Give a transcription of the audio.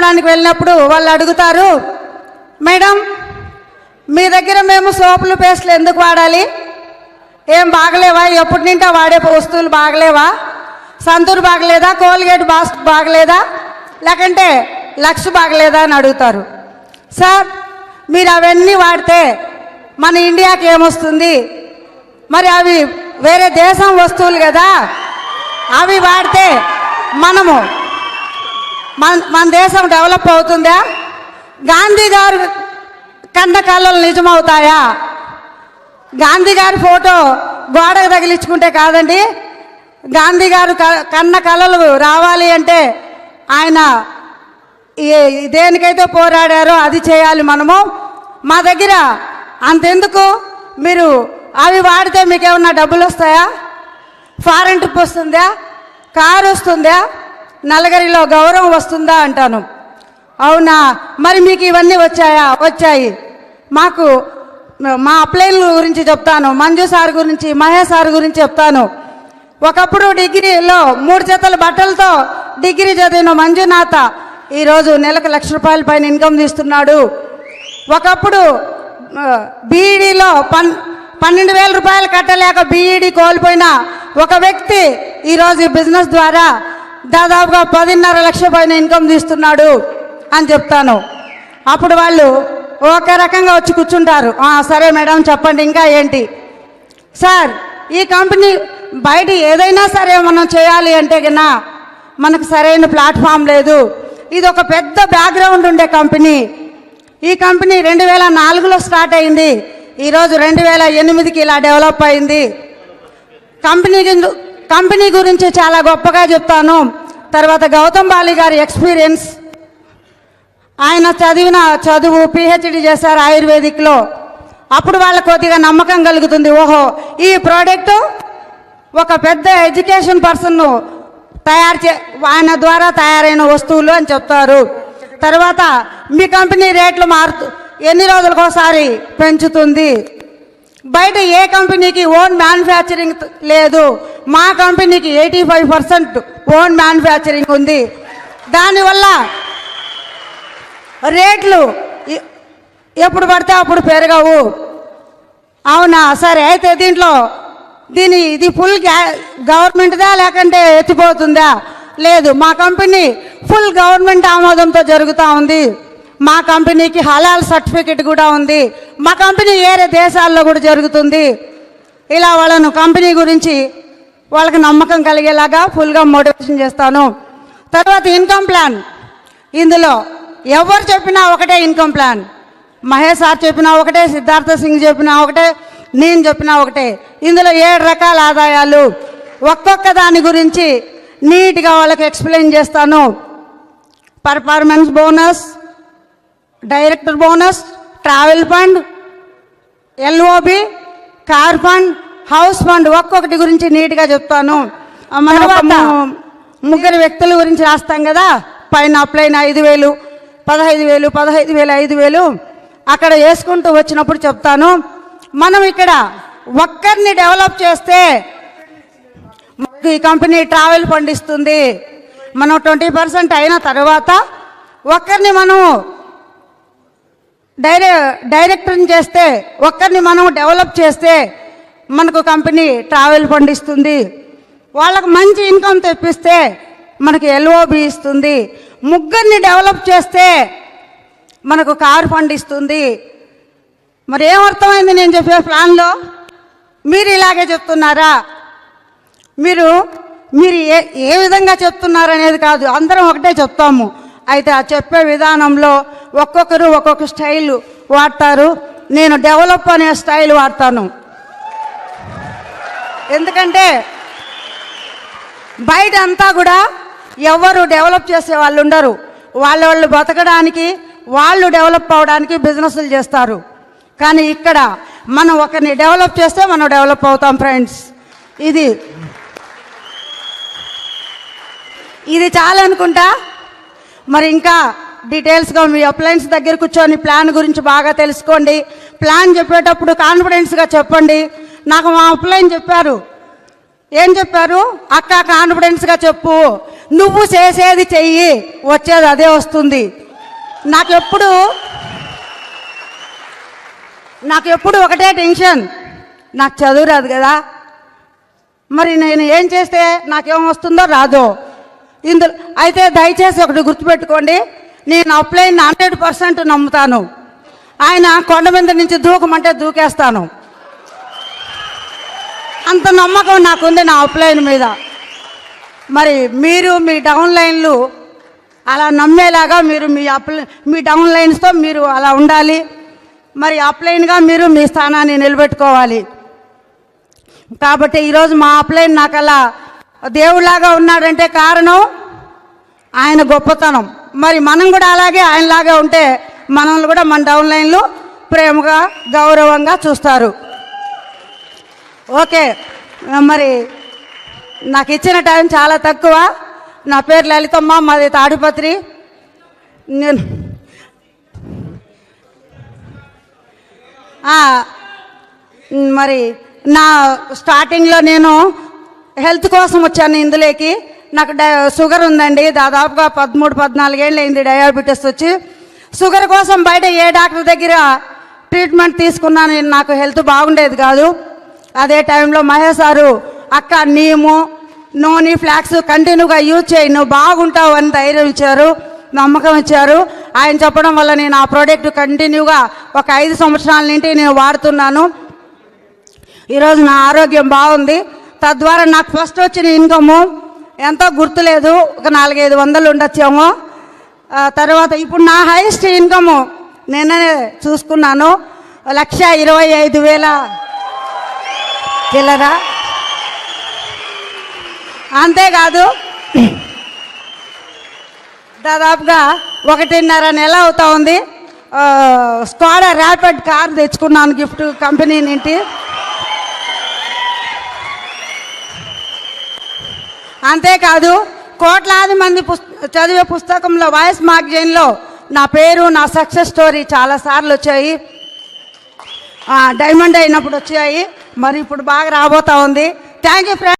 అమ్మడానికి వెళ్ళినప్పుడు వాళ్ళు అడుగుతారు, మేడం మీ దగ్గర మేము సోపులు పేస్ట్లు ఎందుకు వాడాలి? ఏం బాగలేవా? ఎప్పటి నింటా వాడే వస్తువులు బాగలేవా? సంతూర్ బాగలేదా? కోల్గేట్ బాగలేదా? లేకంటే లక్స్ బాగలేదా అని అడుగుతారు. సార్ మీరు అవన్నీ వాడితే మన ఇండియాకి ఏమొస్తుంది? మరి అవి వేరే దేశం వస్తువులు కదా, అవి వాడితే మన దేశం డెవలప్ అవుతుందా? గాంధీ గారు కన్న కళలు నిజమవుతాయా? గాంధీ గారి ఫోటో గోడకు తగిలించుకుంటే కాదండి, గాంధీ గారు కన్న కళలు రావాలి అంటే ఆయన దేనికైతే పోరాడారో అది చేయాలి మనము. మా దగ్గర అంతెందుకు, మీరు అవి వాడితే మీకు ఏమన్నా డబ్బులు వస్తాయా? ఫారెన్ ట్రిప్ వస్తుందా? కారు వస్తుందా? నలుగురిలో గౌరవం వస్తుందా అంటాను. అవునా, మరి మీకు ఇవన్నీ వచ్చాయా? వచ్చాయి. మాకు మా అప్లైన్ల గురించి చెప్తాను, మంజు సార్ గురించి, మహేష్ సార్ గురించి చెప్తాను. ఒకప్పుడు డిగ్రీలో 3 జతల బట్టలతో డిగ్రీ చదివిన మంజునాథ ఈరోజు నెలకు ₹1,00,000 పైన ఇన్కమ్ తీస్తున్నాడు. ఒకప్పుడు బీఈడీలో 12,000 రూపాయలు కట్టలేక బీఈడీ కోల్పోయిన ఒక వ్యక్తి ఈరోజు బిజినెస్ ద్వారా దాదాపుగా 10.5 లక్షల పైన ఇన్కమ్ తీస్తున్నాడు అని చెప్తాను. అప్పుడు వాళ్ళు ఒక రకంగా వచ్చి కూర్చుంటారు. సరే మేడం చెప్పండి ఇంకా ఏంటి? సార్ ఈ కంపెనీ బయట ఏదైనా సరే మనం చేయాలి అంటే కన్నా మనకు సరైన ప్లాట్ఫామ్ లేదు. ఇది ఒక పెద్ద బ్యాక్గ్రౌండ్ ఉండే కంపెనీ. ఈ కంపెనీ 2004లో స్టార్ట్ అయింది, ఈరోజు 2008కి ఇలా డెవలప్ అయింది. కంపెనీ గురించి చాలా గొప్పగా చెప్తాను. తర్వాత గౌతమ్ బాలి గారి ఎక్స్పీరియన్స్, ఆయన చదువు పిహెచ్డి చేశారు ఆయుర్వేదిక్లో. అప్పుడు వాళ్ళకు కొద్దిగా నమ్మకం కలుగుతుంది, ఓహో ఈ ప్రోడక్టు ఒక పెద్ద ఎడ్యుకేషన్ పర్సన్ను ఆయన ద్వారా తయారైన వస్తువులు అని చెప్తారు. తర్వాత మీ కంపెనీ రేట్లు ఎన్ని రోజులకోసారి పెంచుతుంది? బయట ఏ కంపెనీకి ఓన్ మ్యానుఫ్యాక్చరింగ్ లేదు, మా కంపెనీకి 85% ఓన్ మ్యానుఫ్యాక్చరింగ్ ఉంది. దానివల్ల రేట్లు ఎప్పుడు పడితే అప్పుడు పెరగవు. అవునా, సరే అయితే ఇది ఫుల్ గవర్నమెంట్దా లేకంటే ఎత్తిపోతుందా? లేదు, మా కంపెనీ ఫుల్ గవర్నమెంట్ ఆమోదంతో జరుగుతూ ఉంది. మా కంపెనీకి హలాల్ సర్టిఫికెట్ కూడా ఉంది. మా కంపెనీ వేరే దేశాల్లో కూడా జరుగుతుంది. ఇలా వాళ్ళను కంపెనీ గురించి వాళ్ళకి నమ్మకం కలిగేలాగా ఫుల్గా మోటివేషన్ చేస్తాను. తర్వాత ఇన్కమ్ ప్లాన్, ఇందులో ఎవరు చెప్పినా ఒకటే ఇన్కమ్ ప్లాన్. మహేష్ సార్ చెప్పినా ఒకటే, సిద్ధార్థ సింగ్ చెప్పినా ఒకటే, నేను చెప్పినా ఒకటే. ఇందులో 7 రకాల ఆదాయాలు, ఒక్కొక్క దాని గురించి నీట్గా వాళ్ళకి ఎక్స్ప్లెయిన్ చేస్తాను. Performance bonus, director bonus, travel fund, LOB, car fund, house fund, ఒక్కొక్కటి గురించి నీట్గా చెప్తాను. తర్వాత 3 వ్యక్తుల గురించి రాస్తాం కదా, పైన అప్లైన 5,000, 15,000, 15,000, 5,000 అక్కడ వేసుకుంటూ వచ్చినప్పుడు చెప్తాను. మనం ఇక్కడ ఒక్కరిని డెవలప్ చేస్తే ఈ కంపెనీ ట్రావెల్ ఫండ్ ఇస్తుంది. మనం 20% అయిన తర్వాత ఒక్కరిని మనం డైరెక్టర్ని చేస్తే, ఒక్కరిని మనం డెవలప్ చేస్తే మనకు కంపెనీ ట్రావెల్ ఫండ్ ఇస్తుంది. వాళ్ళకు మంచి ఇన్కమ్ తెప్పిస్తే మనకు ఎల్ఓబి ఇస్తుంది. 3 డెవలప్ చేస్తే మనకు కార్ ఫండ్ ఇస్తుంది. మరి ఏమర్థమైంది నేను చెప్పే ప్లాన్లో? మీరు ఇలాగే చెప్తున్నారా? మీరు ఏ విధంగా చెప్తున్నారు అనేది కాదు, అందరం ఒకటే చెప్తాము. అయితే ఆ చెప్పే విధానంలో ఒక్కొక్కరు ఒక్కొక్క స్టైల్ వాడతారు. నేను డెవలప్ అనే స్టైల్ వాడతాను. ఎందుకంటే బయట అంతా కూడా ఎవరు డెవలప్ చేసే వాళ్ళు ఉండరు. వాళ్ళు బతకడానికి, వాళ్ళు డెవలప్ అవడానికి బిజినెస్లు చేస్తారు. కానీ ఇక్కడ మనం ఒకరిని డెవలప్ చేస్తే మనం డెవలప్ అవుతాం ఫ్రెండ్స్. ఇది చాలా అనుకుంటా. మరి ఇంకా డీటెయిల్స్గా మీ అప్లయన్స్ దగ్గర కూర్చొని ప్లాన్ గురించి బాగా తెలుసుకోండి. ప్లాన్ చెప్పేటప్పుడు కాన్ఫిడెన్స్గా చెప్పండి. నాకు మా అప్లైన్ చెప్పారు, ఏం చెప్పారు? అక్క కాన్ఫిడెన్స్గా చెప్పు, నువ్వు చేసేది చెయ్యి, వచ్చేది అదే వస్తుంది. నాకెప్పుడు ఒకటే టెన్షన్, నాకు చదువు రాదు కదా, మరి నేను ఏం చేస్తే నాకేం వస్తుందో రాదో. ఇందులో అయితే దయచేసి ఒకటి గుర్తుపెట్టుకోండి, నేను అప్లైన్ 100% నమ్ముతాను. ఆయన కొండ మీద నుంచి దూకమంటే దూకేస్తాను, అంత నమ్మకం నాకుంది నా అప్లైన్ మీద. మరి మీరు మీ డౌన్లైన్లు అలా నమ్మేలాగా మీరు మీ డౌన్లైన్స్తో మీరు అలా ఉండాలి. మరి అప్లైన్గా మీరు మీ స్థానాన్ని నిలబెట్టుకోవాలి. కాబట్టి ఈరోజు మా అప్లైన్ నాకు అలా దేవుళ్ళలాగా ఉన్నాడంటే కారణం ఆయన గొప్పతనం. మరి మనం కూడా అలాగే ఆయనలాగా ఉంటే మనల్ని కూడా మన డౌన్లైన్లు ప్రేమగా గౌరవంగా చూస్తారు. ఓకే, మరి నాకు ఇచ్చిన టైం చాలా తక్కువ. నా పేరు లలితమ్మ, మాది తాడిపత్రి. నేను మరి నా స్టార్టింగ్లో నేను హెల్త్ కోసం వచ్చాను ఇందులోకి. నాకు షుగర్ ఉందండి, దాదాపుగా 13-14 ఏళ్ళు అయింది డయాబెటీస్ వచ్చి. షుగర్ కోసం బయట ఏ డాక్టర్ దగ్గర ట్రీట్మెంట్ తీసుకున్నాను, నాకు హెల్త్ బాగుండేది కాదు. అదే టైంలో మహేష్ సారు, అక్క నీము నూనె ఫ్లాక్స్ కంటిన్యూగా యూజ్ చేయి, నువ్వు బాగుంటావు అని ధైర్యం ఇచ్చారు, నమ్మకం ఇచ్చారు. ఆయన చెప్పడం వల్ల నేను ఆ ప్రోడక్ట్ కంటిన్యూగా ఒక 5 సంవత్సరాల నుండి నేను వాడుతున్నాను. ఈరోజు నా ఆరోగ్యం బాగుంది. తద్వారా నాకు ఫస్ట్ వచ్చిన ఇన్కము ఎంతో గుర్తులేదు, ఒక 400-500 ఉండొచ్చేమో. తర్వాత ఇప్పుడు నా హైయెస్ట్ ఇన్కము నేనే చూసుకున్నాను, 1,25,000 చిల్లరా. అంతేకాదు దాదాపుగా 1.5 నెల అవుతా ఉంది. స్కోడా ర్యాపిడ్ కార్ తెచ్చుకున్నాను గిఫ్ట్ కంపెనీ నుండి. అంతేకాదు కోట్లాది మంది చదివే పుస్తకంలో వాయిస్ మ్యాగజైన్లో నా పేరు, నా సక్సెస్ స్టోరీ చాలాసార్లు వచ్చాయి. డైమండ్ అయినప్పుడు వచ్చాయి, మరి ఇప్పుడు బాగా రాబోతా ఉంది. Thank you friends.